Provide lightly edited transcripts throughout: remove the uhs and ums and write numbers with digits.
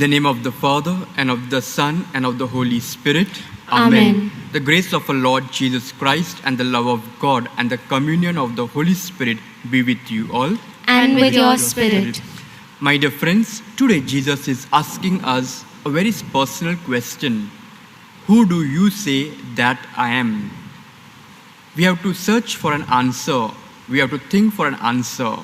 the name of the Father, and of the Son, and of the Holy Spirit. Amen. The grace of our Lord Jesus Christ, and the love of God, and the communion of the Holy Spirit be with you all. And with your spirit. My dear friends, today Jesus is asking us a very personal question. Who do you say that I am? We have to search for an answer. We have to think for an answer.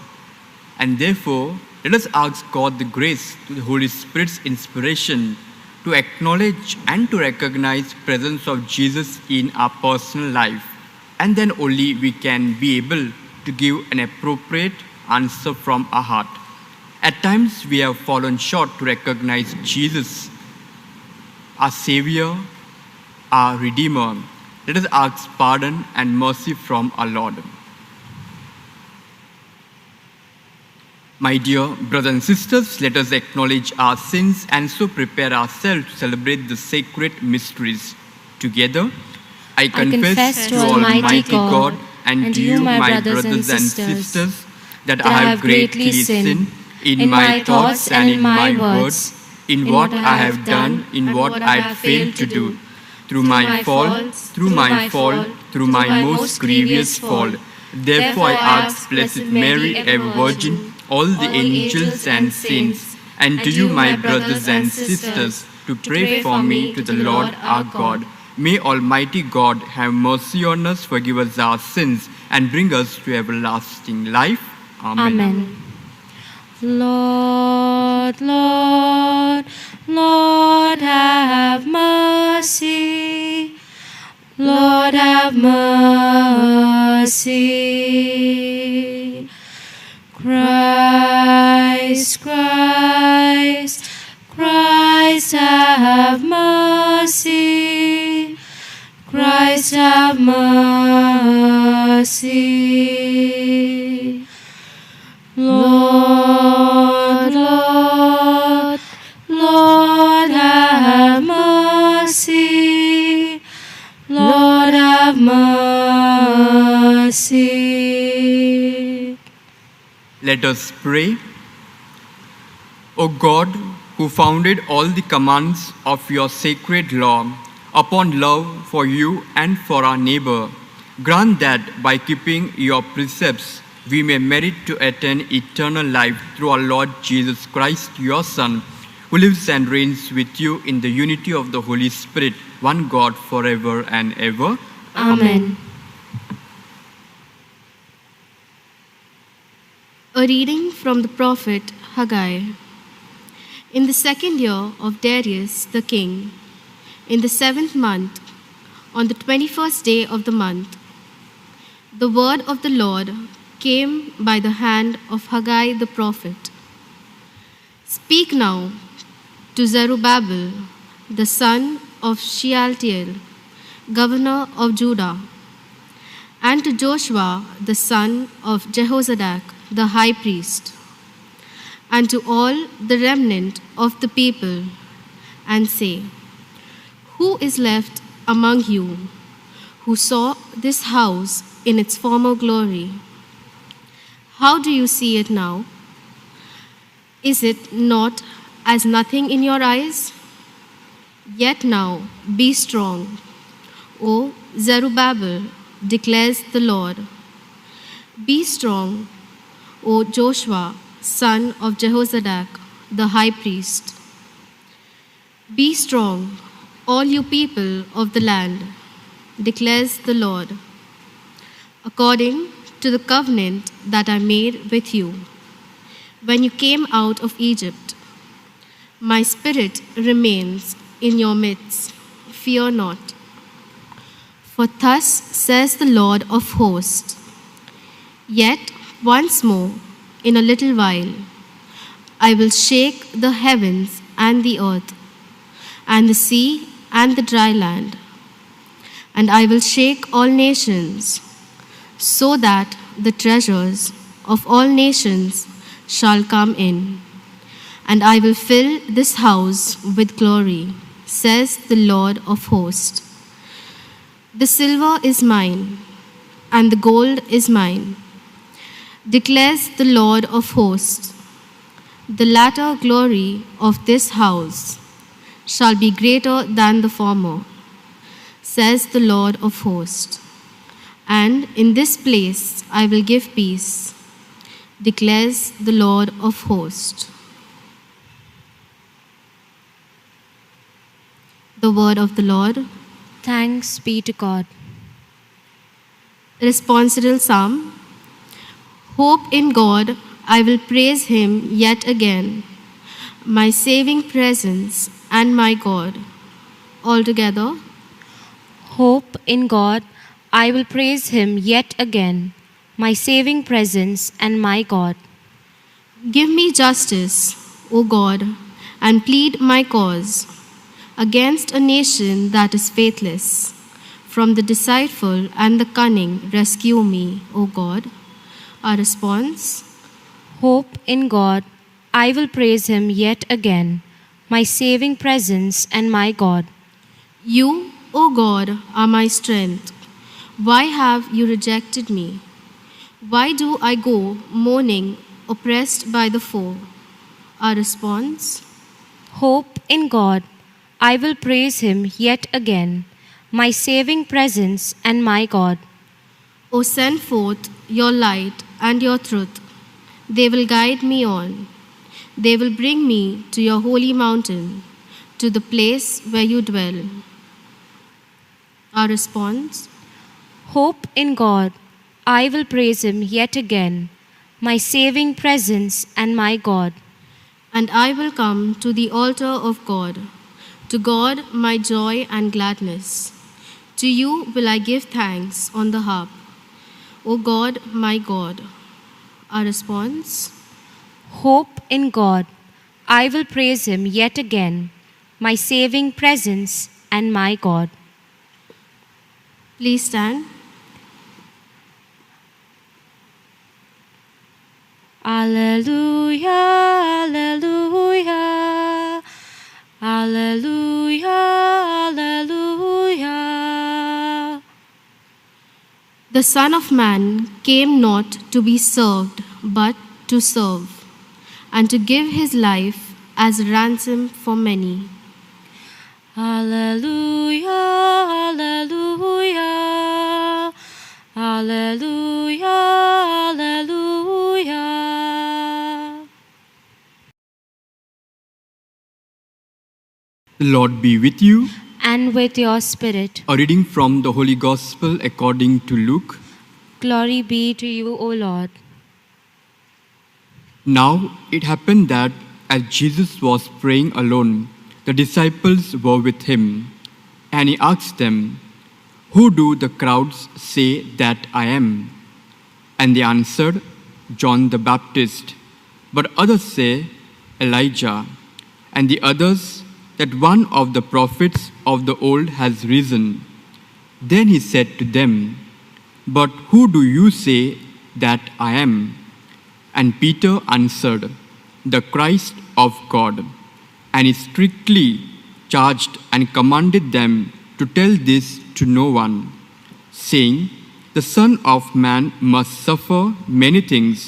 And therefore, let us ask God the grace to the Holy Spirit's inspiration to acknowledge and to recognize the presence of Jesus in our personal life. And then only we can be able to give an appropriate answer from our heart. At times we have fallen short to recognize Jesus, our Savior, our Redeemer. Let us ask pardon and mercy from our Lord. My dear brothers and sisters, let us acknowledge our sins and so prepare ourselves to celebrate the sacred mysteries. Together, I confess to Almighty God and to you, my brothers and sisters, that I have greatly sinned in my thoughts and in my words, in what I have done, in what I have failed to do, through my fault, through my most grievous fault. Therefore I ask Blessed Mary, ever Virgin, all the angels and saints, and to you, my brothers and sisters, to pray for me to the Lord our God. May Almighty God have mercy on us, forgive us our sins, and bring us to everlasting life. Amen. Amen. Lord, Lord, Lord, have mercy. Lord, have mercy. Christ, Christ, Christ, have mercy. Christ, have mercy. Lord, Lord, Lord, have mercy. Lord, have mercy. Let us pray. O God, who founded all the commands of your sacred law upon love for you and for our neighbor, grant that by keeping your precepts we may merit to attain eternal life through our Lord Jesus Christ, your Son, who lives and reigns with you in the unity of the Holy Spirit, one God, forever and ever. Amen. A reading from the prophet Haggai. In the 2nd year of Darius the king, in the 7th month, on the 21st day of the month, the word of the Lord came by the hand of Haggai the prophet. Speak now to Zerubbabel, the son of Shealtiel, governor of Judah, and to Joshua, the son of Jehozadak, the high priest, and to all the remnant of the people, and say, Who is left among you who saw this house in its former glory? How do you see it now? Is it not as nothing in your eyes? Yet now be strong, O Zerubbabel, declares the Lord. Be strong, O Joshua, son of Jehozadak, the high priest. Be strong, all you people of the land, declares the Lord, according to the covenant that I made with you when you came out of Egypt. My spirit remains in your midst. Fear not. For thus says the Lord of hosts, Yet once more, in a little while, I will shake the heavens and the earth, and the sea and the dry land, and I will shake all nations, so that the treasures of all nations shall come in, and I will fill this house with glory, says the Lord of hosts. The silver is mine, and the gold is mine, declares the Lord of hosts. The latter glory of this house shall be greater than the former, says the Lord of hosts. And in this place I will give peace, declares the Lord of hosts. The word of the Lord. Thanks be to God. Responsorial Psalm. Hope in God, I will praise him yet again, my saving presence and my God. Altogether, Hope in God, I will praise him yet again, my saving presence and my God. give me justice, O God, and plead my cause against a nation that is faithless. From the deceitful and the cunning, rescue me, O God. Our response. Hope in God, I will praise him yet again, my saving presence and my God. You, O God, are my strength. Why have you rejected me? Why do I go mourning, oppressed by the foe? Our response. Hope in God, I will praise him yet again, my saving presence and my God. O send forth your light and your truth. They will guide me on. They will bring me to your holy mountain, to the place where you dwell. Our response. Hope in God, I will praise him yet again, my saving presence and my God. And I will come to the altar of God, to God my joy and gladness. To you will I give thanks on the harp, O God, my God. Our response. Hope in God, I will praise him yet again, my saving presence and my God. Please stand. Alleluia, alleluia, alleluia, alleluia. The Son of Man came not to be served, but to serve, and to give his life as ransom for many. Alleluia, alleluia, alleluia, alleluia. The Lord be with you. And with your spirit. A reading from the Holy Gospel according to Luke. Glory be to you, O Lord. Now it happened that as Jesus was praying alone, the disciples were with him, and he asked them, "Who do the crowds say that I am?" And they answered, "John the Baptist, but others say Elijah, and the others that one of the prophets of the old has risen." Then he said to them, "But who do you say that I am?" And Peter answered, "The Christ of God." And he strictly charged and commanded them to tell this to no one, saying, "The Son of Man must suffer many things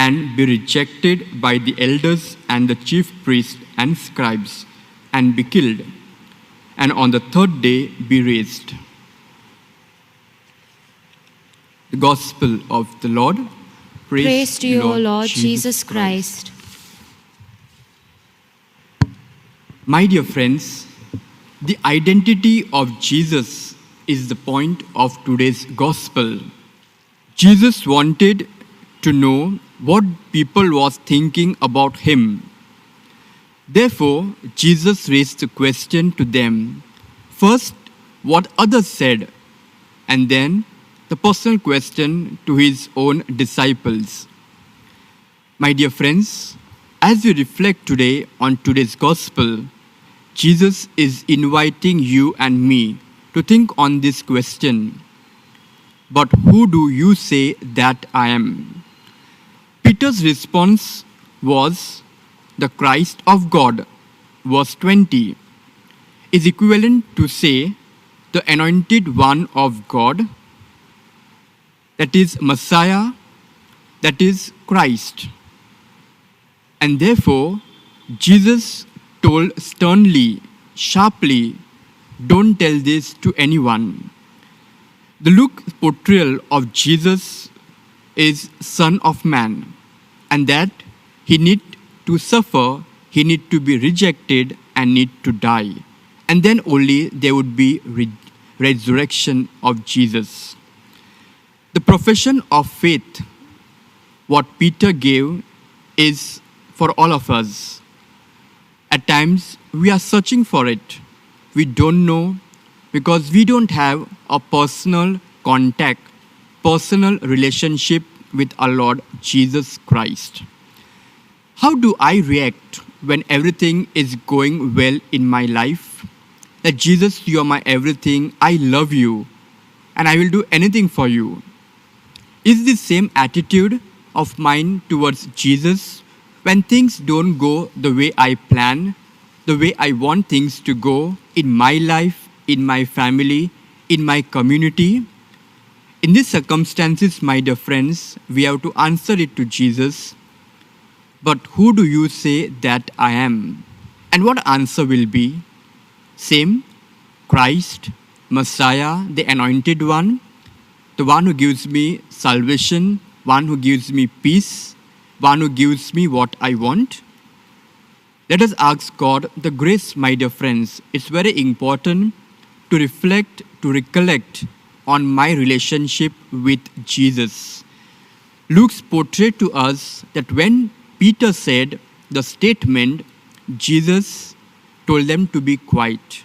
and be rejected by the elders and the chief priests and scribes, and be killed, and on the third day be raised." The Gospel of the Lord. Praise to you, O Lord Jesus Christ. My dear friends, the identity of Jesus is the point of today's Gospel. Jesus wanted to know what people was thinking about him. Therefore, Jesus raised the question to them. First, what others said, and then the personal question to his own disciples. My dear friends, as we reflect today on today's Gospel, Jesus is inviting you and me to think on this question. But who do you say that I am? Peter's response was, "The Christ of God," verse 20, is equivalent to say, "the anointed one of God," that is Messiah, that is Christ. And therefore, Jesus told sternly, sharply, don't tell this to anyone. The Luke portrayal of Jesus is Son of Man, and that he need to suffer, he need to be rejected and need to die. And then only there would be resurrection of Jesus. The profession of faith, what Peter gave, is for all of us. At times, we are searching for it. We don't know because we don't have a personal contact, personal relationship with our Lord Jesus Christ. How do I react when everything is going well in my life? That Jesus, you are my everything, I love you, and I will do anything for you. Is this same attitude of mine towards Jesus when things don't go the way I plan, the way I want things to go in my life, in my family, in my community? In these circumstances, my dear friends, we have to answer it to Jesus. But who do you say that I am? And what answer will be? Same, Christ, Messiah, the Anointed One, the one who gives me salvation, one who gives me peace, one who gives me what I want. Let us ask God the grace, my dear friends. It's very important to reflect, to recollect on my relationship with Jesus. Luke's portrayed to us that when Peter said the statement, Jesus told them to be quiet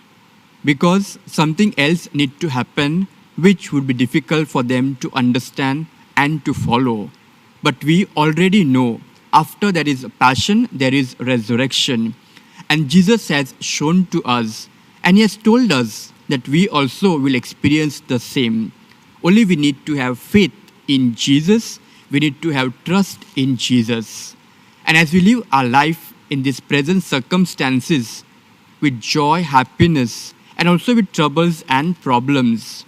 because something else need to happen which would be difficult for them to understand and to follow. But we already know after there is passion, there is resurrection. And Jesus has shown to us and he has told us that we also will experience the same. Only we need to have faith in Jesus. We need to have trust in Jesus. And as we live our life in these present circumstances with joy, happiness, and also with troubles and problems,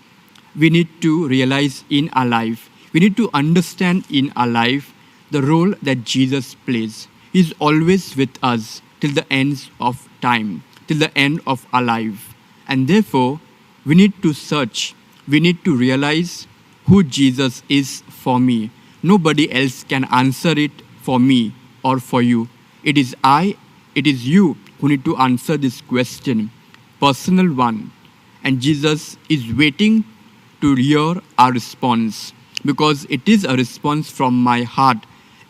we need to realize in our life, we need to understand in our life the role that Jesus plays. He is always with us till the ends of time, till the end of our life. And therefore, we need to search, we need to realize who Jesus is for me. Nobody else can answer it for me or for you. It is I, it is you who need to answer this question, personal one. And Jesus is waiting to hear our response because it is a response from my heart.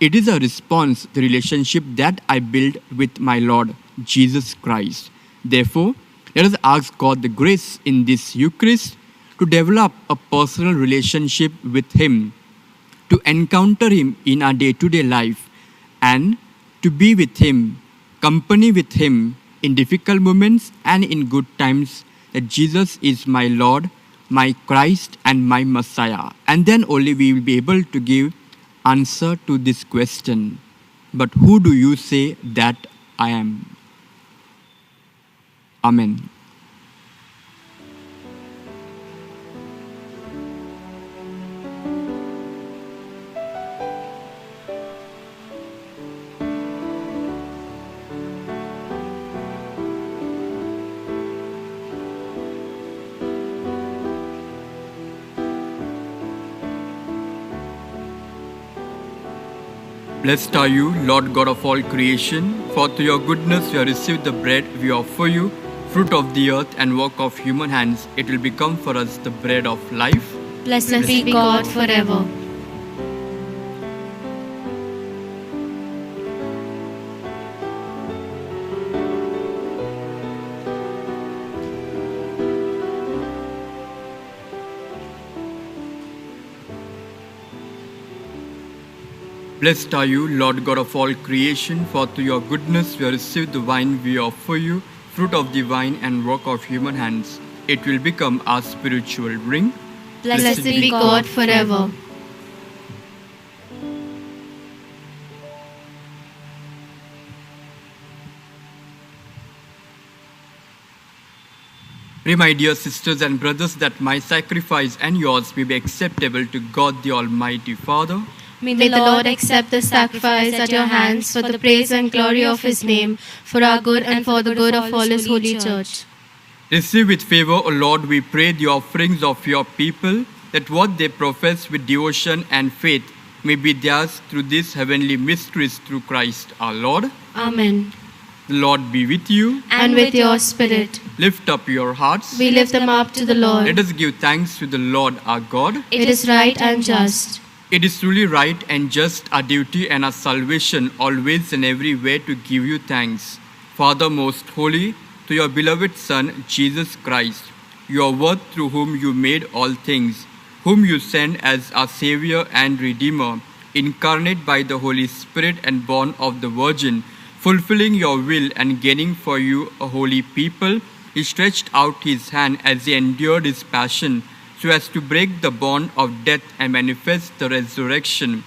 It is a response, the relationship that I build with my Lord Jesus Christ. Therefore, let us ask God the grace in this Eucharist to develop a personal relationship with Him, to encounter Him in our day-to-day life, and to be with Him, company with Him in difficult moments and in good times, that Jesus is my Lord, my Christ, and my Messiah. And then only we will be able to give answer to this question. But who do you say that I am? Amen. Blessed are you, Lord God of all creation, for through your goodness we have received the bread we offer you, fruit of the earth and work of human hands. It will become for us the bread of life. Blessed be God forever. Blessed are you, Lord God of all creation, for through your goodness we have received the wine we offer you, fruit of the vine and work of human hands. It will become our spiritual drink. Blessed be God forever. Pray, my dear sisters and brothers, that my sacrifice and yours may be acceptable to God the Almighty Father. May the Lord accept the sacrifice at your hands for the praise and glory of his name, for our good and for the good of all his holy church. Receive with favor, O Lord, we pray, the offerings of your people, that what they profess with devotion and faith may be theirs through these heavenly mysteries through Christ our Lord. Amen. The Lord be with you. And with your spirit. Lift up your hearts. We lift them up to the Lord. Let us give thanks to the Lord our God. It is right and just. It is truly right and just, our duty and our salvation, always and everywhere to give you thanks. Father most holy, to your beloved Son, Jesus Christ, your word through whom you made all things, whom you sent as our Savior and Redeemer, incarnate by the Holy Spirit and born of the Virgin, fulfilling your will and gaining for you a holy people, he stretched out his hand as he endured his passion, so as to break the bond of death and manifest the resurrection.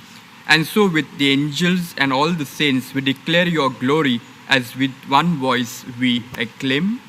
And so with the angels and all the saints we declare your glory, as with one voice we acclaim.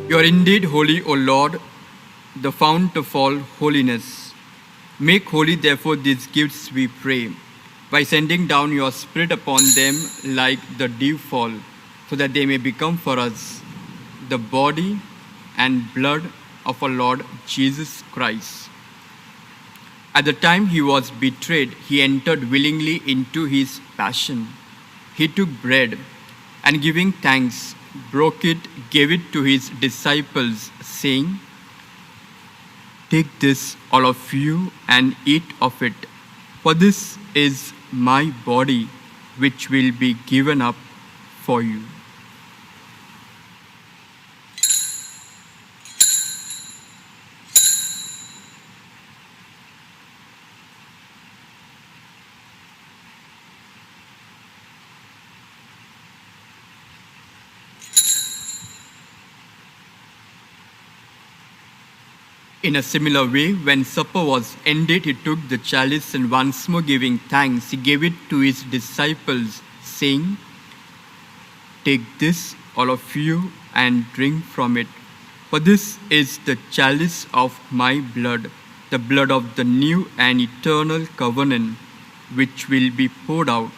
You are indeed holy, O Lord, the fount of all holiness. Make holy, therefore, these gifts, we pray, by sending down your Spirit upon them like the dewfall, so that they may become for us the body and blood of our Lord Jesus Christ. At the time he was betrayed, he entered willingly into his passion. He took bread and giving thanks, broke it, gave it to his disciples, saying, "Take this, all of you, and eat of it, for this is my body, which will be given up for you." In a similar way, when supper was ended, he took the chalice and once more giving thanks, he gave it to his disciples, saying, "Take this, all of you, and drink from it. For this is the chalice of my blood, the blood of the new and eternal covenant, which will be poured out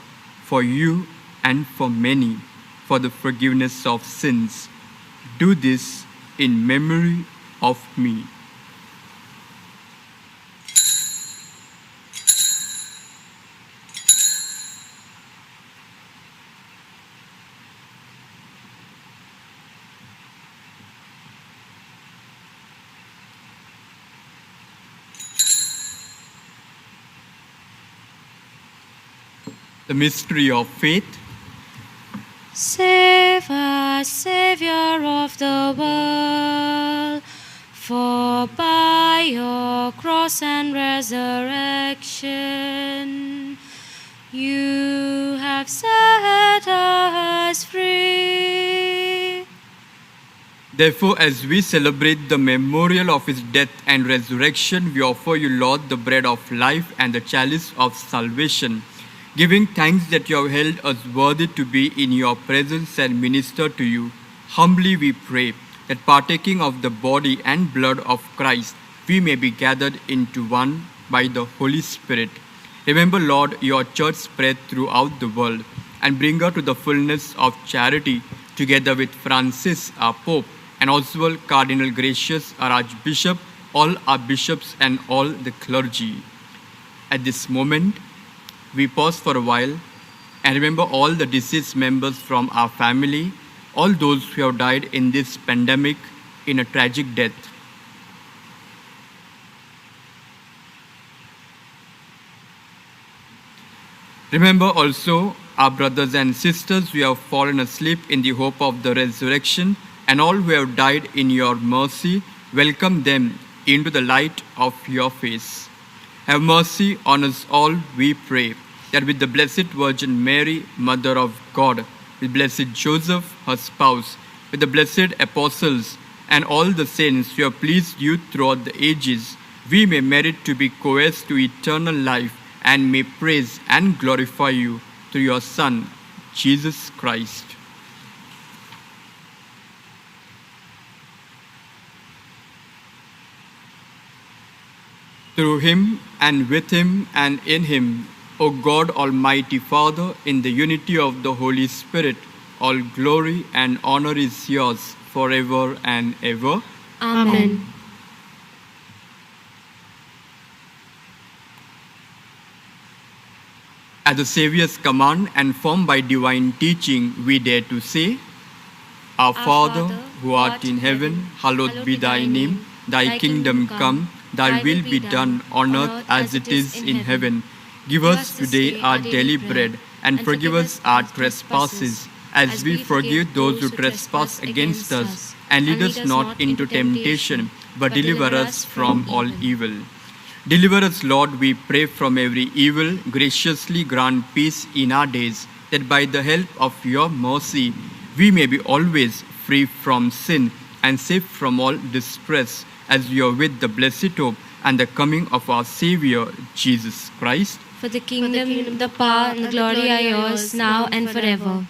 for you and for many for the forgiveness of sins. Do this in memory of me." The mystery of faith. Save us, Savior of the world, for by your cross and resurrection you have set us free. Therefore, as we celebrate the memorial of his death and resurrection, we offer you, Lord, the bread of life and the chalice of salvation, giving thanks that you have held us worthy to be in your presence and minister to you. Humbly we pray that partaking of the body and blood of Christ, we may be gathered into one by the Holy Spirit. Remember, Lord, your church spread throughout the world and bring her to the fullness of charity, together with Francis, our Pope, and Oswald Cardinal Gracious, our Archbishop, all our bishops, and all the clergy. At this moment, we pause for a while and remember all the deceased members from our family, all those who have died in this pandemic in a tragic death. Remember also our brothers and sisters who have fallen asleep in the hope of the resurrection, and all who have died in your mercy. Welcome them into the light of your face. Have mercy on us all, we pray, that with the Blessed Virgin Mary, Mother of God, with Blessed Joseph, her spouse, with the blessed apostles, and all the saints who have pleased you throughout the ages, we may merit to be co-heirs to eternal life, and may praise and glorify you through your Son, Jesus Christ. Through him, and with him, and in him, O God, Almighty Father, in the unity of the Holy Spirit, all glory and honor is yours forever and ever. Amen. At the Saviour's command and formed by divine teaching, we dare to say, Our Father, who art in heaven, hallowed be thy name. Thy kingdom come, thy will be done on earth as it is in heaven. Give us today our daily bread, and forgive us our trespasses, as we forgive those who trespass against us. And lead us not into temptation, but deliver us from all evil. Deliver us, Lord, we pray, from every evil. Graciously grant peace in our days, that by the help of your mercy we may be always free from sin and safe from all distress, as we are with the blessed hope and the coming of our Savior, Jesus Christ. For the kingdom, the power, and the glory are yours, now and forever.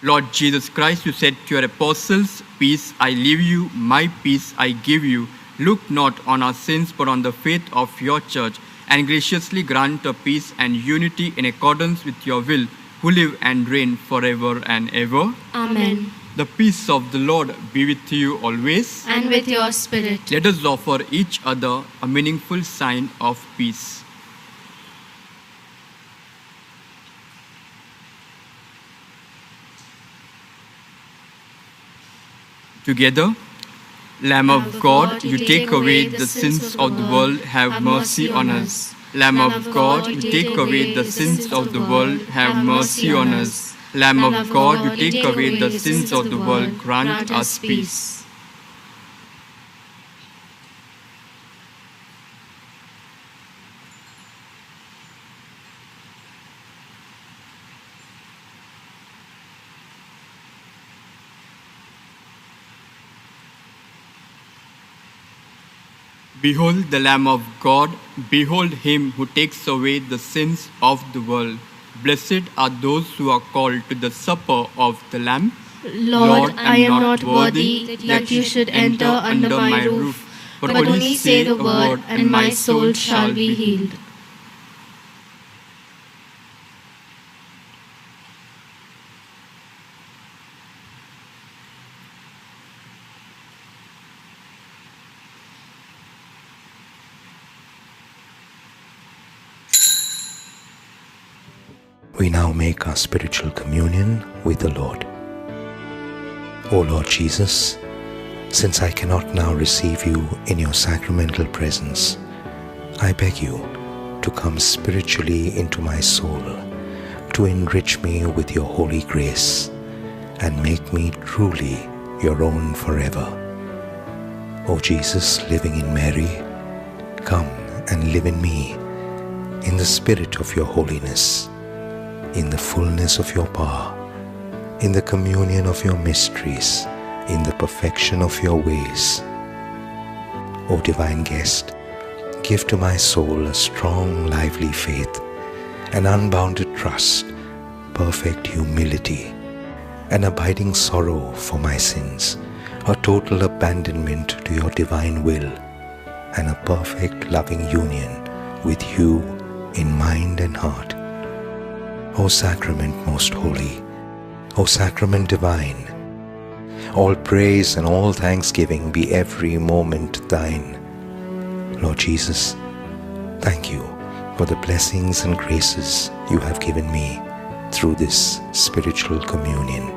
Lord Jesus Christ, you said to your apostles, Peace I leave you, my peace I give you. Look not on our sins, but on the faith of your church, and graciously grant her peace and unity in accordance with your will, who live and reign forever and ever. Amen. The peace of the Lord be with you always. And with your spirit. Let us offer each other a meaningful sign of peace. Together, Lamb of God, you take away the sins of the world, have mercy on us. Lamb of God, you take away the sins of the world, have mercy on us. Lamb of God, you take away the sins of the world, grant us peace. Behold the Lamb of God, behold him who takes away the sins of the world. Blessed are those who are called to the supper of the Lamb. Lord, I am not worthy that you should enter under my roof, but only say the word, and my soul shall be healed. We now make our spiritual communion with the Lord. O Lord Jesus, since I cannot now receive you in your sacramental presence, I beg you to come spiritually into my soul, to enrich me with your holy grace, and make me truly your own forever. O Jesus, living in Mary, come and live in me, in the spirit of your holiness, in the fullness of your power, in the communion of your mysteries, in the perfection of your ways. O divine guest, give to my soul a strong, lively faith, an unbounded trust, perfect humility, an abiding sorrow for my sins, a total abandonment to your divine will, and a perfect loving union with you in mind and heart. O Sacrament most holy, O Sacrament divine, all praise and all thanksgiving be every moment thine. Lord Jesus, thank you for the blessings and graces you have given me through this spiritual communion.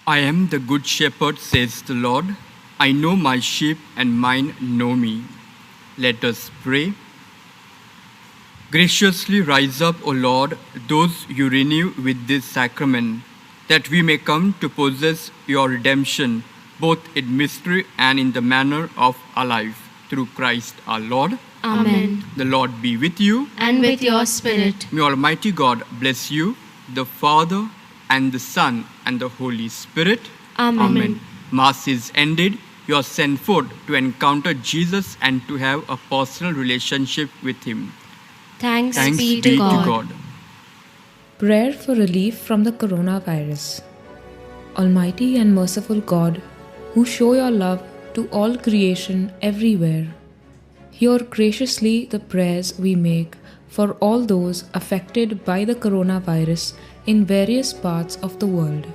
I am the good shepherd, says the Lord. I know my sheep and mine know me. Let us pray. Graciously rise up, O Lord, those you renew with this sacrament, that we may come to possess your redemption, both in mystery and in the manner of our life. Through Christ our Lord. Amen. The Lord be with you. And with your spirit. May Almighty God bless you, the Father, and the Son, and the Holy Spirit. Amen. Mass is ended. You are sent forth to encounter Jesus and to have a personal relationship with Him. Thanks be be to to God. God. Prayer for relief from the coronavirus. Almighty and merciful God, who show your love to all creation everywhere, hear graciously the prayers we make for all those affected by the coronavirus in various parts of the world.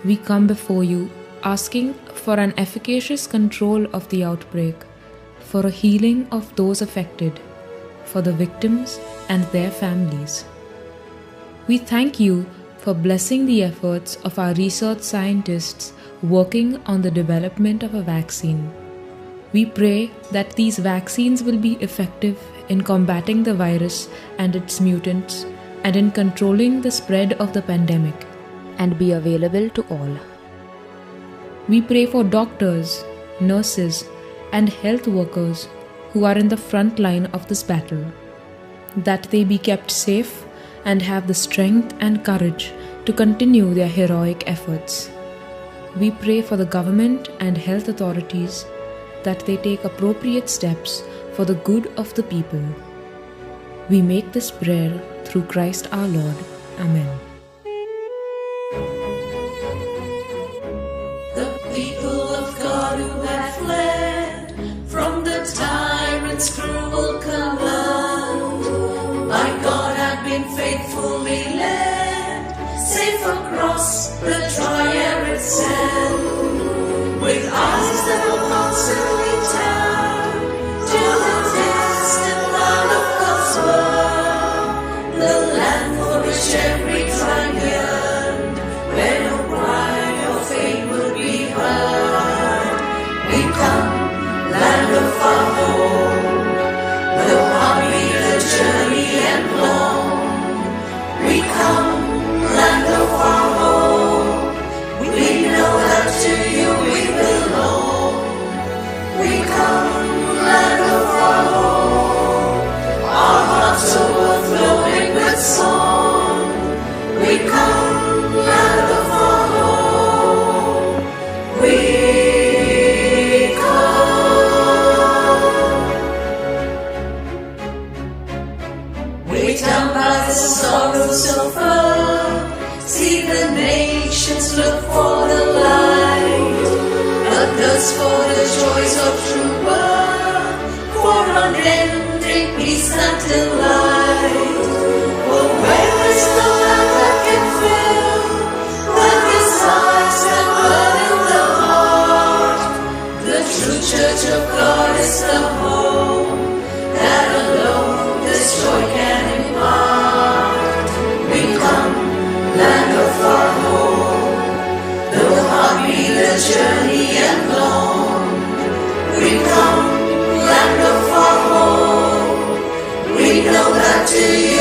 We come before you asking for an efficacious control of the outbreak, for a healing of those affected, for the victims and their families. We thank you for blessing the efforts of our research scientists working on the development of a vaccine. We pray that these vaccines will be effective in combating the virus and its mutants and in controlling the spread of the pandemic, and be available to all. We pray for doctors, nurses, and health workers who are in the front line of this battle, that they be kept safe and have the strength and courage to continue their heroic efforts. We pray for the government and health authorities that they take appropriate steps for the good of the people. We make this prayer through Christ our Lord. Amen. The people of God who have fled from the tyrant's cruel command, by God have been faithfully led, safe across the dry-arid sand, with eyes that will constantly turn to the distant land of God's word, the land for which every tribe yearned, where no cry of fame will be heard. We come, land of our home, though hard be the journey and long. We come, land of our home, we know that to you we belong. We come, land of our home, our hearts overflowing with song. We come, land of our home, we come. Weighed down by the sorrows of earth, see the nations look for the light, but thirst for the joys of true birth, for unending peace and delight. Oh, where is the land that can fill the desires that burn in the heart? The true Church of God is the home that alone this joy can impart. We come, land of our home, though hard be the journey and long. We come, land of our home, we know that to you